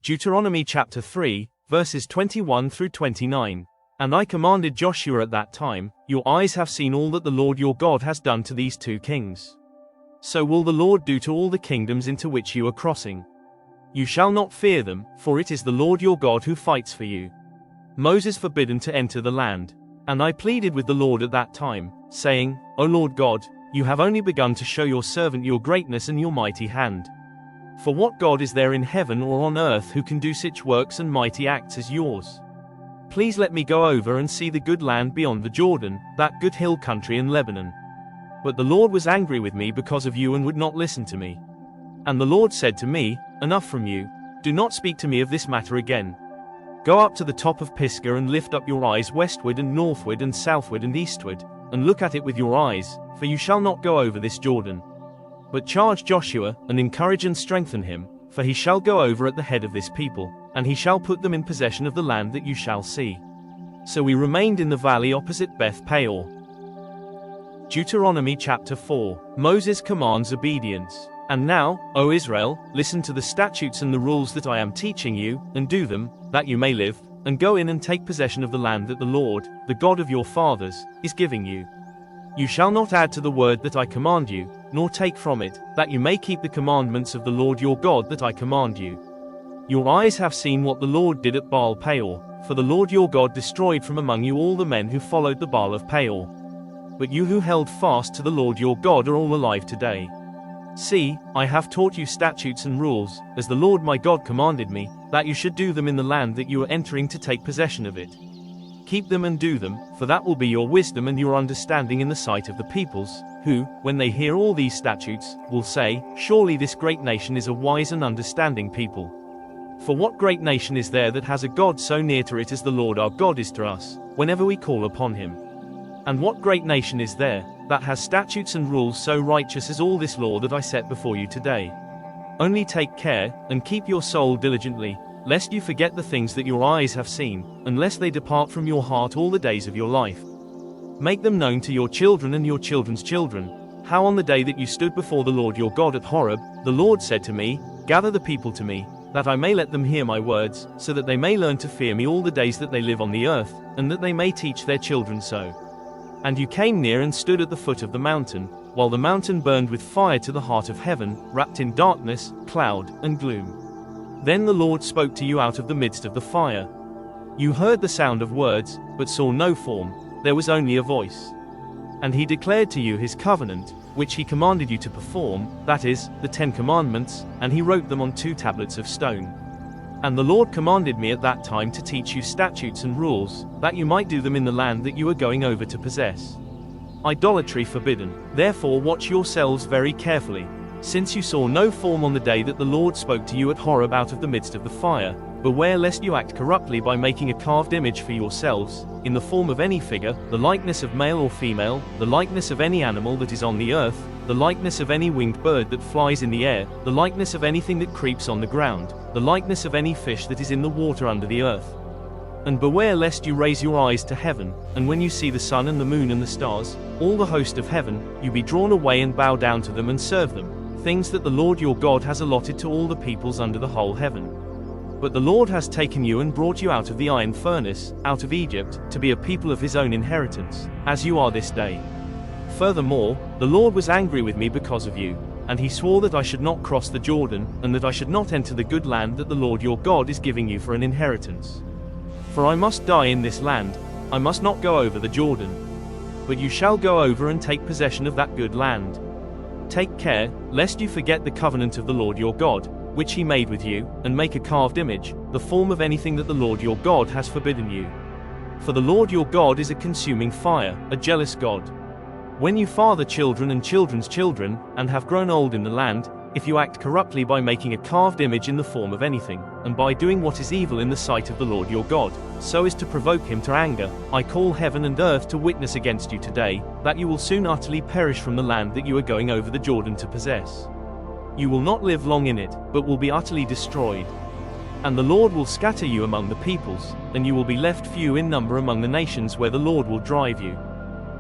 Deuteronomy chapter 3, verses 21 through 29. And I commanded Joshua at that time, your eyes have seen all that the Lord your God has done to these two kings. So will the Lord do to all the kingdoms into which you are crossing. You shall not fear them, for it is the Lord your God who fights for you. Moses forbidden to enter the land. And I pleaded with the Lord at that time, saying, O Lord God, you have only begun to show your servant your greatness and your mighty hand. For what God is there in heaven or on earth who can do such works and mighty acts as yours? Please let me go over and see the good land beyond the Jordan, that good hill country in Lebanon. But the Lord was angry with me because of you and would not listen to me. And the Lord said to me, Enough from you, do not speak to me of this matter again. Go up to the top of Pisgah and lift up your eyes westward and northward and southward and eastward, and look at it with your eyes, for you shall not go over this Jordan. But charge Joshua, and encourage and strengthen him, for he shall go over at the head of this people, and he shall put them in possession of the land that you shall see. So we remained in the valley opposite Beth Peor. Deuteronomy chapter 4. Moses commands obedience. And now, O Israel, listen to the statutes and the rules that I am teaching you, and do them, that you may live, and go in and take possession of the land that the Lord, the God of your fathers, is giving you. You shall not add to the word that I command you, nor take from it, that you may keep the commandments of the Lord your God that I command you. Your eyes have seen what the Lord did at Baal Peor, for the Lord your God destroyed from among you all the men who followed the Baal of Peor. But you who held fast to the Lord your God are all alive today. See, I have taught you statutes and rules, as the Lord my God commanded me, that you should do them in the land that you are entering to take possession of it. Keep them and do them, for that will be your wisdom and your understanding in the sight of the peoples, who, when they hear all these statutes, will say, Surely this great nation is a wise and understanding people. For what great nation is there that has a God so near to it as the Lord our God is to us, whenever we call upon him? And what great nation is there that has statutes and rules so righteous as all this law that I set before you today? Only take care, and keep your soul diligently, lest you forget the things that your eyes have seen, and lest they depart from your heart all the days of your life. Make them known to your children and your children's children, how on the day that you stood before the Lord your God at Horeb, the Lord said to me, Gather the people to me, that I may let them hear my words, so that they may learn to fear me all the days that they live on the earth, and that they may teach their children so. And you came near and stood at the foot of the mountain, while the mountain burned with fire to the heart of heaven, wrapped in darkness, cloud, and gloom. Then the Lord spoke to you out of the midst of the fire. You heard the sound of words, but saw no form, there was only a voice. And he declared to you his covenant, which he commanded you to perform, that is, the 10 Commandments, and he wrote them on 2 tablets of stone. And the Lord commanded me at that time to teach you statutes and rules, that you might do them in the land that you are going over to possess. Idolatry forbidden. Therefore watch yourselves very carefully, since you saw no form on the day that the Lord spoke to you at Horeb out of the midst of the fire. Beware lest you act corruptly by making a carved image for yourselves, in the form of any figure, the likeness of male or female, the likeness of any animal that is on the earth, the likeness of any winged bird that flies in the air, the likeness of anything that creeps on the ground, the likeness of any fish that is in the water under the earth. And beware lest you raise your eyes to heaven, and when you see the sun and the moon and the stars, all the host of heaven, you be drawn away and bow down to them and serve them, things that the Lord your God has allotted to all the peoples under the whole heaven. But the Lord has taken you and brought you out of the iron furnace, out of Egypt, to be a people of his own inheritance, as you are this day. Furthermore, the Lord was angry with me because of you, and he swore that I should not cross the Jordan, and that I should not enter the good land that the Lord your God is giving you for an inheritance. For I must die in this land, I must not go over the Jordan. But you shall go over and take possession of that good land. Take care, lest you forget the covenant of the Lord your God, which he made with you, and make a carved image, the form of anything that the Lord your God has forbidden you. For the Lord your God is a consuming fire, a jealous God. When you father children and children's children, and have grown old in the land, if you act corruptly by making a carved image in the form of anything, and by doing what is evil in the sight of the Lord your God, so as to provoke him to anger, I call heaven and earth to witness against you today, that you will soon utterly perish from the land that you are going over the Jordan to possess. You will not live long in it, but will be utterly destroyed. And the Lord will scatter you among the peoples, and you will be left few in number among the nations where the Lord will drive you.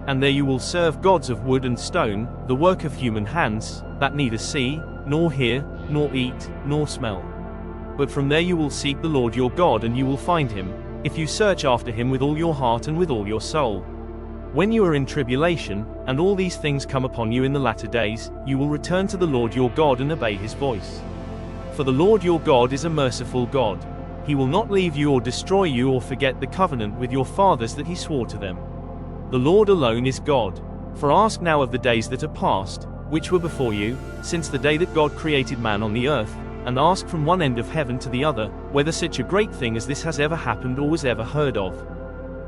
And there you will serve gods of wood and stone, the work of human hands, that neither see, nor hear, nor eat, nor smell. But from there you will seek the Lord your God, and you will find him, if you search after him with all your heart and with all your soul. When you are in tribulation, and all these things come upon you in the latter days, you will return to the Lord your God and obey his voice. For the Lord your God is a merciful God. He will not leave you or destroy you or forget the covenant with your fathers that he swore to them. The Lord alone is God. For ask now of the days that are past, which were before you, since the day that God created man on the earth, and ask from one end of heaven to the other, whether such a great thing as this has ever happened or was ever heard of.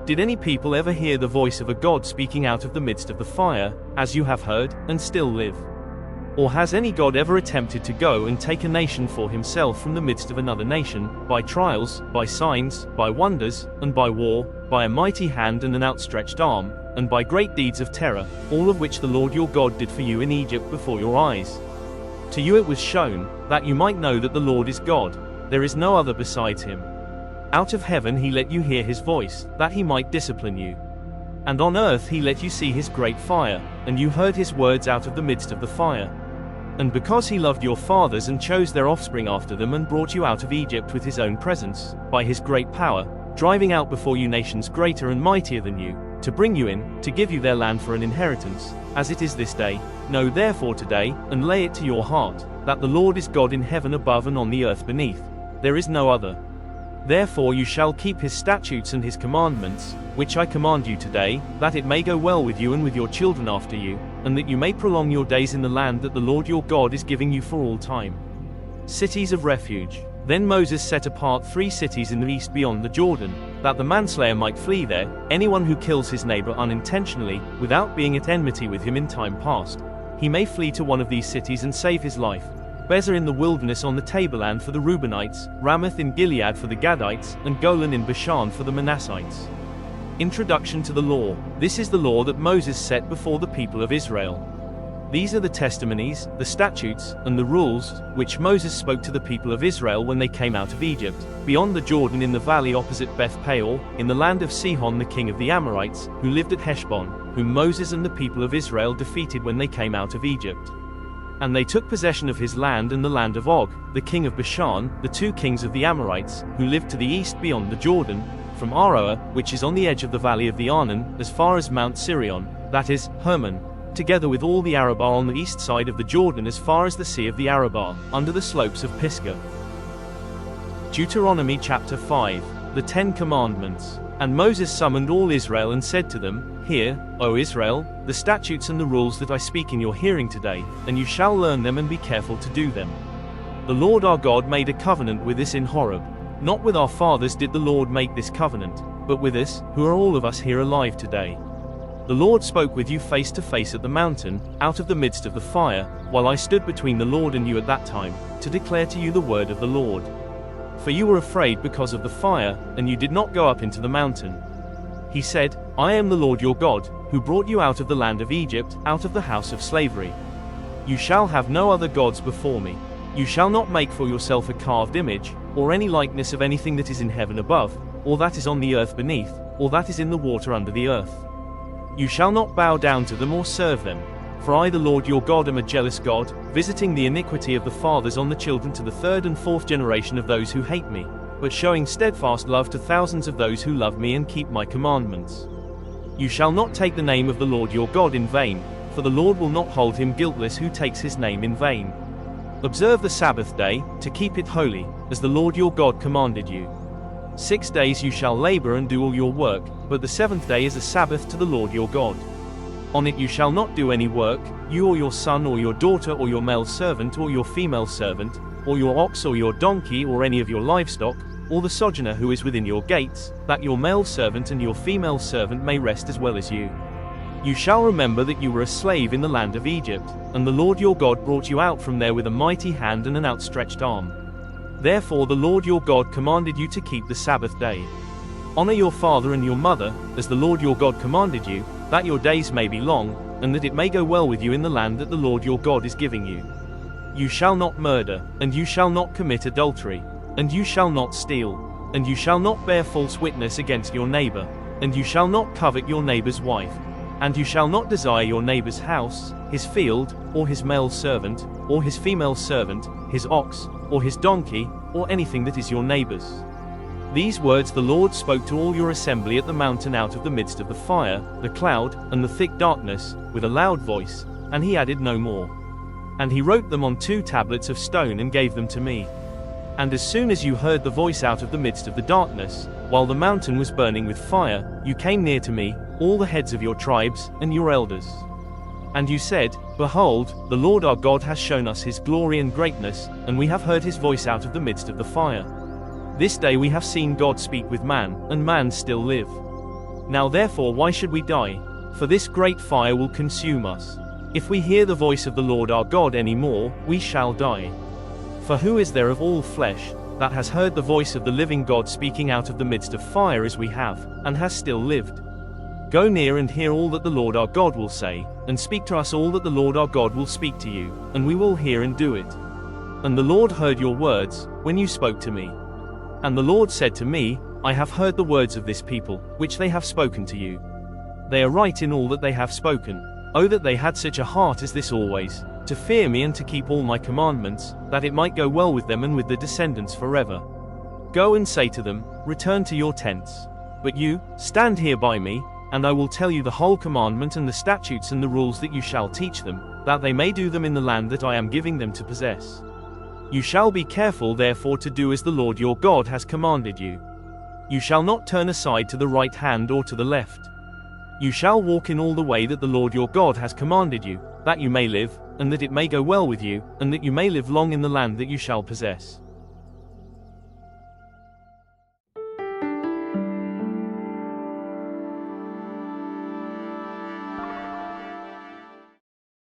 Did any people ever hear the voice of a God speaking out of the midst of the fire, as you have heard, and still live? Or has any God ever attempted to go and take a nation for himself from the midst of another nation, by trials, by signs, by wonders, and by war, by a mighty hand and an outstretched arm, and by great deeds of terror, all of which the Lord your God did for you in Egypt before your eyes? To you it was shown, that you might know that the Lord is God, there is no other besides him. Out of heaven he let you hear his voice, that he might discipline you. And on earth he let you see his great fire, and you heard his words out of the midst of the fire. And because he loved your fathers and chose their offspring after them and brought you out of Egypt with his own presence, by his great power, driving out before you nations greater and mightier than you, to bring you in, to give you their land for an inheritance, as it is this day, know therefore today, and lay it to your heart, that the Lord is God in heaven above and on the earth beneath. There is no other. Therefore you shall keep his statutes and his commandments, which I command you today, that it may go well with you and with your children after you, and that you may prolong your days in the land that the Lord your God is giving you for all time. Cities of refuge. Then Moses set apart 3 cities in the east beyond the Jordan, that the manslayer might flee there, anyone who kills his neighbor unintentionally, without being at enmity with him in time past. He may flee to one of these cities and save his life. Bezer in the wilderness on the tableland for the Reubenites, Ramoth in Gilead for the Gadites, and Golan in Bashan for the Manassites. Introduction to the law. This is the law that Moses set before the people of Israel. These are the testimonies, the statutes, and the rules, which Moses spoke to the people of Israel when they came out of Egypt, beyond the Jordan in the valley opposite Beth Peor, in the land of Sihon the king of the Amorites, who lived at Heshbon, whom Moses and the people of Israel defeated when they came out of Egypt. And they took possession of his land and the land of Og, the king of Bashan, the 2 kings of the Amorites, who lived to the east beyond the Jordan, from Aroer, which is on the edge of the valley of the Arnon, as far as Mount Sirion, that is, Hermon, together with all the Arabah on the east side of the Jordan as far as the sea of the Arabah, under the slopes of Pisgah. Deuteronomy chapter 5, the 10 Commandments. And Moses summoned all Israel and said to them, Hear, O Israel, the statutes and the rules that I speak in your hearing today, and you shall learn them and be careful to do them. The Lord our God made a covenant with us in Horeb. Not with our fathers did the Lord make this covenant, but with us, who are all of us here alive today. The Lord spoke with you face to face at the mountain, out of the midst of the fire, while I stood between the Lord and you at that time, to declare to you the word of the Lord. For you were afraid because of the fire, and you did not go up into the mountain. He said, I am the Lord your God, who brought you out of the land of Egypt, out of the house of slavery. You shall have no other gods before me. You shall not make for yourself a carved image, or any likeness of anything that is in heaven above, or that is on the earth beneath, or that is in the water under the earth. You shall not bow down to them or serve them. For I the Lord your God am a jealous God, visiting the iniquity of the fathers on the children to the 3rd and 4th generation of those who hate me, but showing steadfast love to thousands of those who love me and keep my commandments. You shall not take the name of the Lord your God in vain, for the Lord will not hold him guiltless who takes his name in vain. Observe the Sabbath day, to keep it holy, as the Lord your God commanded you. 6 days you shall labor and do all your work, but the 7th day is a Sabbath to the Lord your God. On it you shall not do any work, you or your son or your daughter or your male servant or your female servant, or your ox or your donkey or any of your livestock, or the sojourner who is within your gates, that your male servant and your female servant may rest as well as you. You shall remember that you were a slave in the land of Egypt, and the Lord your God brought you out from there with a mighty hand and an outstretched arm. Therefore the Lord your God commanded you to keep the Sabbath day. Honor your father and your mother, as the Lord your God commanded you, that your days may be long, and that it may go well with you in the land that the Lord your God is giving you. You shall not murder, and you shall not commit adultery, and you shall not steal, and you shall not bear false witness against your neighbor, and you shall not covet your neighbor's wife. And you shall not desire your neighbor's house, his field, or his male servant, or his female servant, his ox, or his donkey, or anything that is your neighbor's. These words the Lord spoke to all your assembly at the mountain out of the midst of the fire, the cloud, and the thick darkness, with a loud voice, and he added no more. And he wrote them on 2 tablets of stone and gave them to me. And as soon as you heard the voice out of the midst of the darkness, while the mountain was burning with fire, you came near to me, all the heads of your tribes, and your elders. And you said, Behold, the Lord our God has shown us his glory and greatness, and we have heard his voice out of the midst of the fire. This day we have seen God speak with man, and man still live. Now therefore why should we die? For this great fire will consume us. If we hear the voice of the Lord our God any more, we shall die. For who is there of all flesh, that has heard the voice of the living God speaking out of the midst of fire as we have, and has still lived? Go near and hear all that the Lord our God will say, and speak to us all that the Lord our God will speak to you, and we will hear and do it. And the Lord heard your words, when you spoke to me. And the Lord said to me, I have heard the words of this people, which they have spoken to you. They are right in all that they have spoken. Oh, that they had such a heart as this always, to fear me and to keep all my commandments, that it might go well with them and with their descendants forever. Go and say to them, Return to your tents. But you, stand here by me, and I will tell you the whole commandment and the statutes and the rules that you shall teach them, that they may do them in the land that I am giving them to possess. You shall be careful therefore to do as the Lord your God has commanded you. You shall not turn aside to the right hand or to the left. You shall walk in all the way that the Lord your God has commanded you, that you may live, and that it may go well with you, and that you may live long in the land that you shall possess.